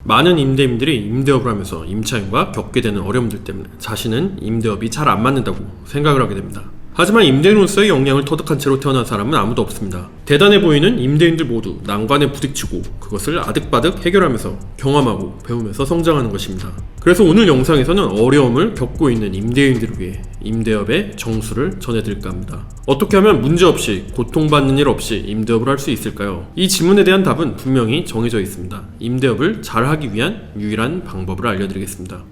많은 임대인들이 임대업을 하면서 임차인과 겪게 되는 어려움들 때문에 자신은 임대업이 잘 안 맞는다고 생각을 하게 됩니다. 하지만 임대인으로서의 역량을 터득한 채로 태어난 사람은 아무도 없습니다. 대단해 보이는 임대인들 모두 난관에 부딪히고 그것을 아득바득 해결하면서 경험하고 배우면서 성장하는 것입니다. 그래서 오늘 영상에서는 어려움을 겪고 있는 임대인들을 위해 임대업의 정수를 전해드릴까 합니다. 어떻게 하면 문제없이 고통받는 일 없이 임대업을 할 수 있을까요? 이 질문에 대한 답은 분명히 정해져 있습니다. 임대업을 잘하기 위한 유일한 방법을 알려드리겠습니다.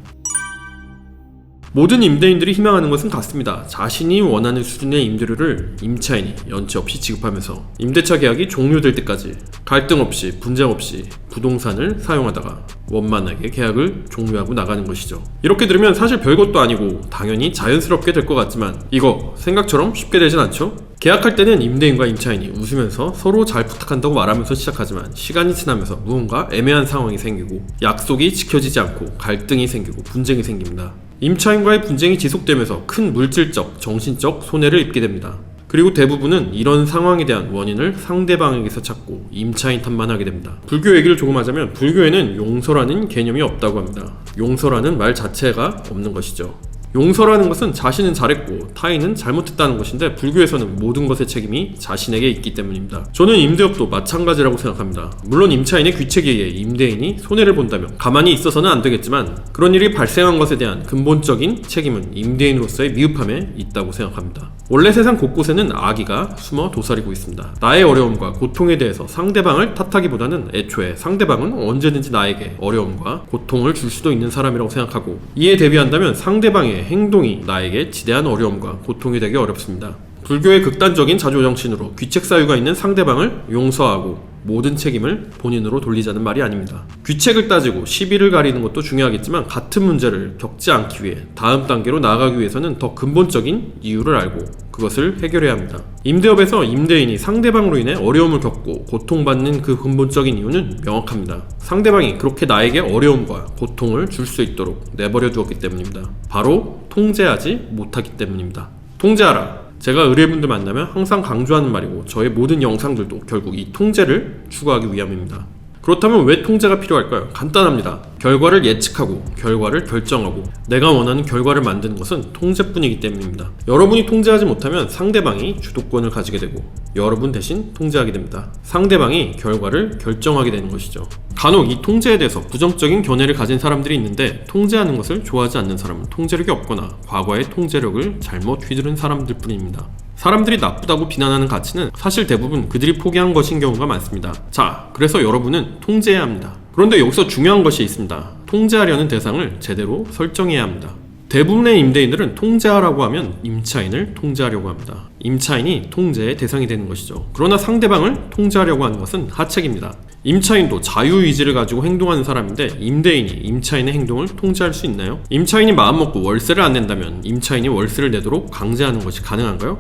모든 임대인들이 희망하는 것은 같습니다. 자신이 원하는 수준의 임대료를 임차인이 연체 없이 지급하면서 임대차 계약이 종료될 때까지 갈등 없이 분쟁 없이 부동산을 사용하다가 원만하게 계약을 종료하고 나가는 것이죠. 이렇게 들으면 사실 별것도 아니고 당연히 자연스럽게 될 것 같지만 이거 생각처럼 쉽게 되진 않죠? 계약할 때는 임대인과 임차인이 웃으면서 서로 잘 부탁한다고 말하면서 시작하지만 시간이 지나면서 무언가 애매한 상황이 생기고 약속이 지켜지지 않고 갈등이 생기고 분쟁이 생깁니다. 임차인과의 분쟁이 지속되면서 큰 물질적, 정신적 손해를 입게 됩니다. 그리고 대부분은 이런 상황에 대한 원인을 상대방에게서 찾고 임차인 탓만 하게 됩니다. 불교 얘기를 조금 하자면 불교에는 용서라는 개념이 없다고 합니다. 용서라는 말 자체가 없는 것이죠. 용서라는 것은 자신은 잘했고 타인은 잘못했다는 것인데 불교에서는 모든 것의 책임이 자신에게 있기 때문입니다. 저는 임대업도 마찬가지라고 생각합니다. 물론 임차인의 귀책에 의해 임대인이 손해를 본다면 가만히 있어서는 안 되겠지만 그런 일이 발생한 것에 대한 근본적인 책임은 임대인으로서의 미흡함에 있다고 생각합니다. 원래 세상 곳곳에는 악의가 숨어 도사리고 있습니다. 나의 어려움과 고통에 대해서 상대방을 탓하기보다는 애초에 상대방은 언제든지 나에게 어려움과 고통을 줄 수도 있는 사람이라고 생각하고 이에 대비한다면 상대방의 행동이 나에게 지대한 어려움과 고통이 되기 어렵습니다. 불교의 극단적인 자조정신으로 귀책 사유가 있는 상대방을 용서하고 모든 책임을 본인으로 돌리자는 말이 아닙니다. 귀책을 따지고 시비를 가리는 것도 중요하겠지만 같은 문제를 겪지 않기 위해 다음 단계로 나아가기 위해서는 더 근본적인 이유를 알고 그것을 해결해야 합니다. 임대업에서 임대인이 상대방으로 인해 어려움을 겪고 고통받는 그 근본적인 이유는 명확합니다. 상대방이 그렇게 나에게 어려움과 고통을 줄 수 있도록 내버려 두었기 때문입니다. 바로 통제하지 못하기 때문입니다. 통제하라. 제가 의뢰분들 만나면 항상 강조하는 말이고 저의 모든 영상들도 결국 이 통제를 추구하기 위함입니다. 그렇다면 왜 통제가 필요할까요? 간단합니다. 결과를 예측하고 결과를 결정하고 내가 원하는 결과를 만드는 것은 통제뿐이기 때문입니다. 여러분이 통제하지 못하면 상대방이 주도권을 가지게 되고 여러분 대신 통제하게 됩니다. 상대방이 결과를 결정하게 되는 것이죠. 간혹 이 통제에 대해서 부정적인 견해를 가진 사람들이 있는데 통제하는 것을 좋아하지 않는 사람은 통제력이 없거나 과거의 통제력을 잘못 휘두른 사람들 뿐입니다. 사람들이 나쁘다고 비난하는 가치는 사실 대부분 그들이 포기한 것인 경우가 많습니다. 자, 그래서 여러분은 통제해야 합니다. 그런데 여기서 중요한 것이 있습니다. 통제하려는 대상을 제대로 설정해야 합니다. 대부분의 임대인들은 통제하라고 하면 임차인을 통제하려고 합니다. 임차인이 통제의 대상이 되는 것이죠. 그러나 상대방을 통제하려고 하는 것은 하책입니다. 임차인도 자유의지를 가지고 행동하는 사람인데 임대인이 임차인의 행동을 통제할 수 있나요? 임차인이 마음먹고 월세를 안 낸다면 임차인이 월세를 내도록 강제하는 것이 가능한가요?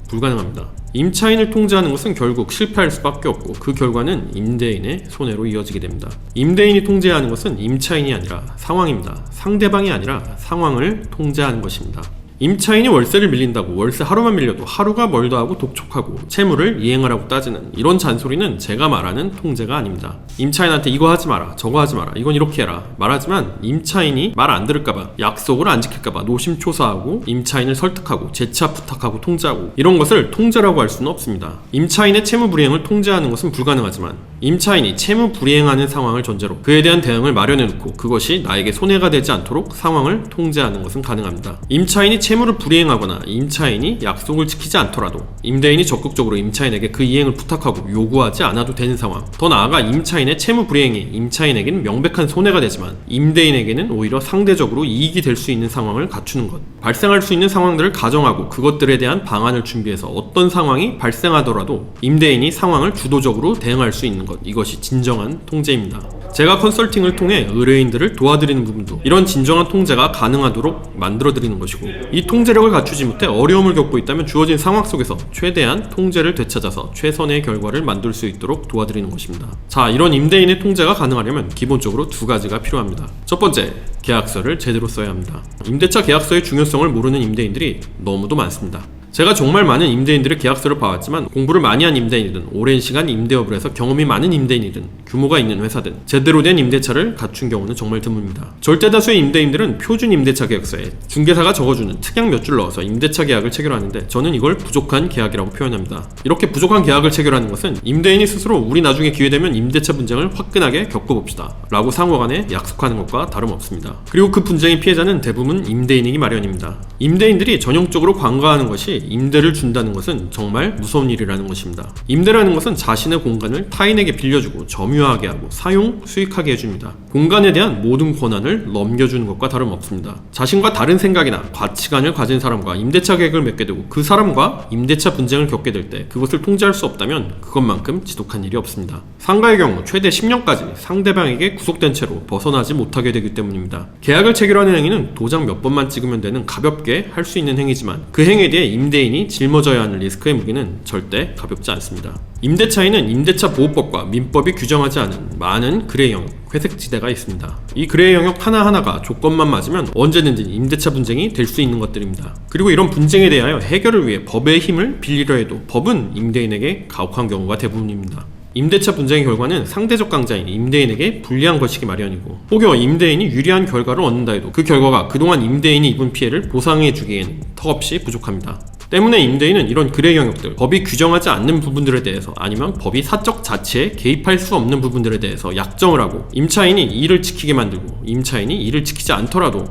불가능합니다. 임차인을 통제하는 것은 결국 실패할 수밖에 없고 그 결과는 임대인의 손해로 이어지게 됩니다. 임대인이 통제하는 것은 임차인이 아니라 상황입니다. 상대방이 아니라 상황을 통제하는 것입니다. 임차인이 월세를 밀린다고 월세 하루만 밀려도 하루가 멀다 하고 독촉하고 채무를 이행하라고 따지는 이런 잔소리는 제가 말하는 통제가 아닙니다. 임차인한테 이거 하지 마라 저거 하지 마라 이건 이렇게 해라 말하지만 임차인이 말 안 들을까봐 약속을 안 지킬까봐 노심초사하고 임차인을 설득하고 재차 부탁하고 통제하고 이런 것을 통제라고 할 수는 없습니다. 임차인의 채무 불이행을 통제하는 것은 불가능하지만 임차인이 채무 불이행하는 상황을 전제로 그에 대한 대응을 마련해 놓고 그것이 나에게 손해가 되지 않도록 상황을 통제하는 것은 가능합니다. 임차인이 채무를 불이행하거나 임차인이 약속을 지키지 않더라도 임대인이 적극적으로 임차인에게 그 이행을 부탁하고 요구하지 않아도 되는 상황, 더 나아가 임차인의 채무 불이행이 임차인에게는 명백한 손해가 되지만 임대인에게는 오히려 상대적으로 이익이 될 수 있는 상황을 갖추는 것, 발생할 수 있는 상황들을 가정하고 그것들에 대한 방안을 준비해서 어떤 상황이 발생하더라도 임대인이 상황을 주도적으로 대응할 수 있는 것, 이것이 진정한 통제입니다. 제가 컨설팅을 통해 의뢰인들을 도와드리는 부분도 이런 진정한 통제가 가능하도록 만들어드리는 것이고 이 통제력을 갖추지 못해 어려움을 겪고 있다면 주어진 상황 속에서 최대한 통제를 되찾아서 최선의 결과를 만들 수 있도록 도와드리는 것입니다. 자, 이런 임대인의 통제가 가능하려면 기본적으로 두 가지가 필요합니다. 첫 번째, 계약서를 제대로 써야 합니다. 임대차 계약서의 중요성을 모르는 임대인들이 너무도 많습니다. 제가 정말 많은 임대인들의 계약서를 봐왔지만 공부를 많이 한 임대인이든 오랜 시간 임대업을 해서 경험이 많은 임대인이든 규모가 있는 회사든 제대로 된 임대차를 갖춘 경우는 정말 드뭅니다. 절대 다수의 임대인들은 표준 임대차 계약서에 중개사가 적어주는 특약 몇 줄 넣어서 임대차 계약을 체결하는데 저는 이걸 부족한 계약이라고 표현합니다. 이렇게 부족한 계약을 체결하는 것은 임대인이 스스로 우리 나중에 기회되면 임대차 분쟁을 화끈하게 겪어봅시다 라고 상호간에 약속하는 것과 다름없습니다. 그리고 그 분쟁의 피해자는 대부분 임대인이기 마련입니다. 임대인들이 전형적으로 관가하는 것이 임대를 준다는 것은 정말 무서운 일이라는 것입니다. 임대라는 것은 자신의 공간을 타인에게 빌려주고 점유하게 하고 사용, 수익하게 해줍니다. 공간에 대한 모든 권한을 넘겨주는 것과 다름없습니다. 자신과 다른 생각이나 가치관을 가진 사람과 임대차 계약을 맺게 되고 그 사람과 임대차 분쟁을 겪게 될 때 그것을 통제할 수 없다면 그것만큼 지독한 일이 없습니다. 상가의 경우 최대 10년까지 상대방에게 구속된 채로 벗어나지 못하게 되기 때문입니다. 계약을 체결하는 행위는 도장 몇 번만 찍으면 되는 가볍게 할 수 있는 행위지만 그 행위에 대해 임대인이 짊어져야 하는 리스크의 무게는 절대 가볍지 않습니다. 임대차에는 임대차 보호법과 민법이 규정하지 않은 많은 그레이 영역, 회색지대가 있습니다. 이 그레이 영역 하나하나가 조건만 맞으면 언제든지 임대차 분쟁이 될 수 있는 것들입니다. 그리고 이런 분쟁에 대하여 해결을 위해 법의 힘을 빌리려 해도 법은 임대인에게 가혹한 경우가 대부분입니다. 임대차 분쟁의 결과는 상대적 강자인 임대인에게 불리한 것이기 마련이고 혹여 임대인이 유리한 결과를 얻는다 해도 그 결과가 그동안 임대인이 입은 피해를 보상해 주기에는 턱없이 부족합니다. 때문에 임대인은 이런 그레이 영역들, 법이 규정하지 않는 부분들에 대해서 아니면 법이 사적 자체에 개입할 수 없는 부분들에 대해서 약정을 하고 임차인이 이를 지키게 만들고 임차인이 이를 지키지 않더라도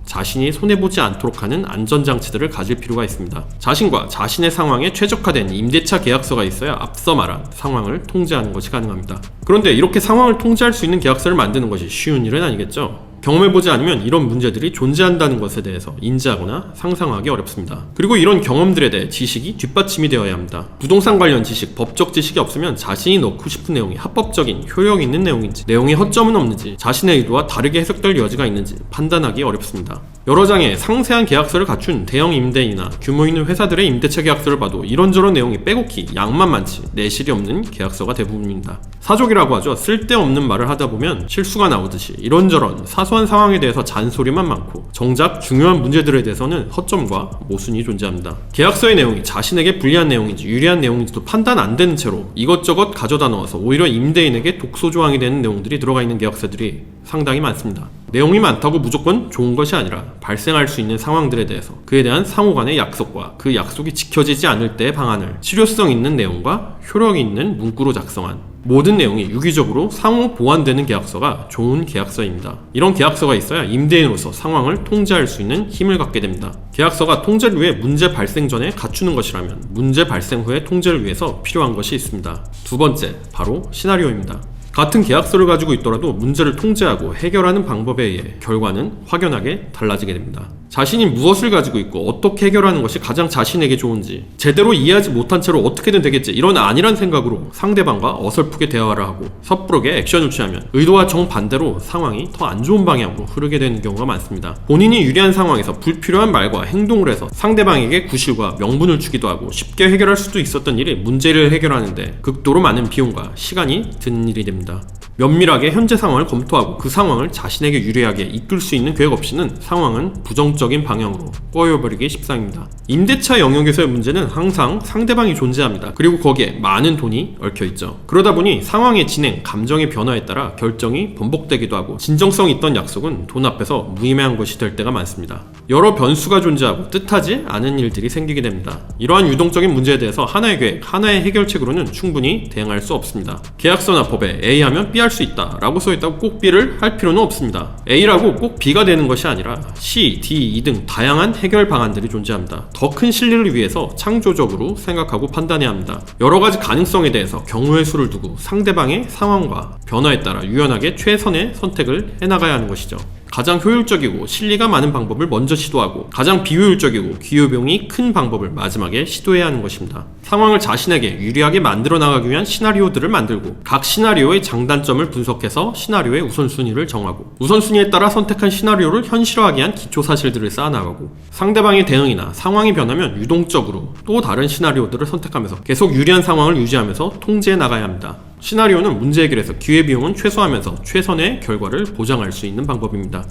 자신이 손해보지 않도록 하는 안전장치들을 가질 필요가 있습니다. 자신과 자신의 상황에 최적화된 임대차 계약서가 있어야 앞서 말한 상황을 통제하는 것이 가능합니다. 그런데 이렇게 상황을 통제할 수 있는 계약서를 만드는 것이 쉬운 일은 아니겠죠? 경험해보지 않으면 이런 문제들이 존재한다는 것에 대해서 인지하거나 상상하기 어렵습니다. 그리고 이런 경험들에 대해 지식이 뒷받침이 되어야 합니다. 부동산 관련 지식, 법적 지식이 없으면 자신이 넣고 싶은 내용이 합법적인, 효력 있는 내용인지, 내용에 허점은 없는지, 자신의 의도와 다르게 해석될 여지가 있는지 판단하기 어렵습니다. 여러 장의 상세한 계약서를 갖춘 대형 임대인이나 규모 있는 회사들의 임대차 계약서를 봐도 이런저런 내용이 빼곡히 양만 많지 내실이 없는 계약서가 대부분입니다. 사족이라고 하죠. 쓸데없는 말을 하다 보면 실수가 나오듯이 이런저런 사소한 상황에 대해서 잔소리만 많고 정작 중요한 문제들에 대해서는 허점과 모순이 존재합니다. 계약서의 내용이 자신에게 불리한 내용인지 유리한 내용인지도 판단 안 되는 채로 이것저것 가져다 넣어서 오히려 임대인에게 독소조항이 되는 내용들이 들어가 있는 계약서들이 상당히 많습니다. 내용이 많다고 무조건 좋은 것이 아니라 발생할 수 있는 상황들에 대해서 그에 대한 상호 간의 약속과 그 약속이 지켜지지 않을 때의 방안을 실효성 있는 내용과 효력 있는 문구로 작성한 모든 내용이 유기적으로 상호 보완되는 계약서가 좋은 계약서입니다. 이런 계약서가 있어야 임대인으로서 상황을 통제할 수 있는 힘을 갖게 됩니다. 계약서가 통제를 위해 문제 발생 전에 갖추는 것이라면 문제 발생 후의 통제를 위해서 필요한 것이 있습니다. 두 번째, 바로 시나리오입니다. 같은 계약서를 가지고 있더라도 문제를 통제하고 해결하는 방법에 의해 결과는 확연하게 달라지게 됩니다. 자신이 무엇을 가지고 있고 어떻게 해결하는 것이 가장 자신에게 좋은지 제대로 이해하지 못한 채로 어떻게든 되겠지 이런 안일한 생각으로 상대방과 어설프게 대화를 하고 섣부르게 액션을 취하면 의도와 정반대로 상황이 더 안 좋은 방향으로 흐르게 되는 경우가 많습니다. 본인이 유리한 상황에서 불필요한 말과 행동을 해서 상대방에게 구실과 명분을 주기도 하고 쉽게 해결할 수도 있었던 일이 문제를 해결하는데 극도로 많은 비용과 시간이 드는 일이 됩니다. 면밀하게 현재 상황을 검토하고 그 상황을 자신에게 유리하게 이끌 수 있는 계획 없이는 상황은 부정적인 방향으로 꼬여버리기 십상입니다. 임대차 영역에서의 문제는 항상 상대방이 존재합니다. 그리고 거기에 많은 돈이 얽혀있죠. 그러다 보니 상황의 진행, 감정의 변화에 따라 결정이 번복되기도 하고 진정성 있던 약속은 돈 앞에서 무의미한 것이 될 때가 많습니다. 여러 변수가 존재하고 뜻하지 않은 일들이 생기게 됩니다. 이러한 유동적인 문제에 대해서 하나의 계획, 하나의 해결책으로는 충분히 대응할 수 없습니다. 계약서나 법에 A 하면 B 할 수 있다 라고 써있다고 꼭 B를 할 필요는 없습니다. A라고 꼭 B가 되는 것이 아니라 C, D, E 등 다양한 해결 방안들이 존재합니다. 더 큰 실리를 위해서 창조적으로 생각하고 판단해야 합니다. 여러 가지 가능성에 대해서 경우의 수를 두고 상대방의 상황과 변화에 따라 유연하게 최선의 선택을 해나가야 하는 것이죠. 가장 효율적이고 실리가 많은 방법을 먼저 시도하고 가장 비효율적이고 기회비용이 큰 방법을 마지막에 시도해야 하는 것입니다. 상황을 자신에게 유리하게 만들어 나가기 위한 시나리오들을 만들고 각 시나리오의 장단점을 분석해서 시나리오의 우선순위를 정하고 우선순위에 따라 선택한 시나리오를 현실화하기 위한 기초사실들을 쌓아나가고 상대방의 대응이나 상황이 변하면 유동적으로 또 다른 시나리오들을 선택하면서 계속 유리한 상황을 유지하면서 통제해 나가야 합니다. 시나리오는 문제 해결에서 기회비용은 최소화하면서 최선의 결과를 보장할 수 있는 방법입니다.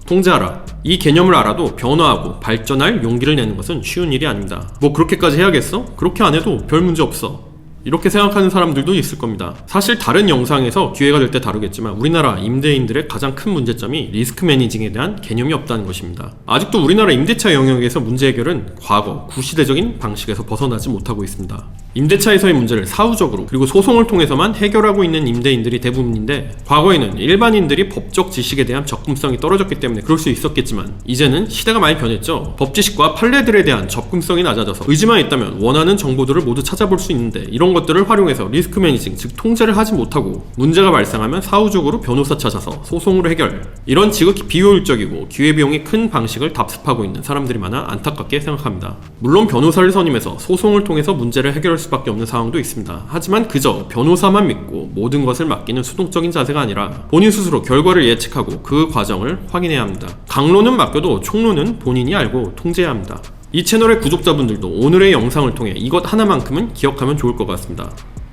통제하라. 이 개념을 알아도 변화하고 발전할 용기를 내는 것은 쉬운 일이 아닙니다. 뭐 그렇게까지 해야겠어? 그렇게 안 해도 별 문제 없어. 이렇게 생각하는 사람들도 있을 겁니다. 사실 다른 영상에서 기회가 될 때 다루겠지만 우리나라 임대인들의 가장 큰 문제점이 리스크 매니징에 대한 개념이 없다는 것입니다. 아직도 우리나라 임대차 영역에서 문제 해결은 과거 구시대적인 방식에서 벗어나지 못하고 있습니다. 임대차에서의 문제를 사후적으로 그리고 소송을 통해서만 해결하고 있는 임대인들이 대부분인데, 과거에는 일반인들이 법적 지식에 대한 접근성이 떨어졌기 때문에 그럴 수 있었겠지만 이제는 시대가 많이 변했죠. 법 지식과 판례들에 대한 접근성이 낮아져서 의지만 있다면 원하는 정보들을 모두 찾아볼 수 있는데, 이런 것들을 활용해서 리스크 매니징, 즉 통제를 하지 못하고 문제가 발생하면 사후적으로 변호사 찾아서 소송으로 해결, 이런 지극히 비효율적이고 기회비용이 큰 방식을 답습하고 있는 사람들이 많아 안타깝게 생각합니다. 물론 변호사를 선임해서 소송을 통해서 문제를 해결할 수밖에 없는 상황도 있습니다. 하지만 그저 변호사만 믿고 모든 것을 맡기는 수동적인 자세가 아니라 본인 스스로 결과를 예측하고 그 과정을 확인해야 합니다. 강론은 맡겨도 총론은 본인이 알고 통제해야 합니다. 이 채널의 구독자분들도 오늘의 영상을 통해 이것 하나만큼은 기억하면 좋을 것 같습니다.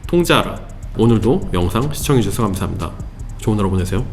통제하라. 오늘도 영상 시청해주셔서 감사합니다. 좋은 하루 보내세요.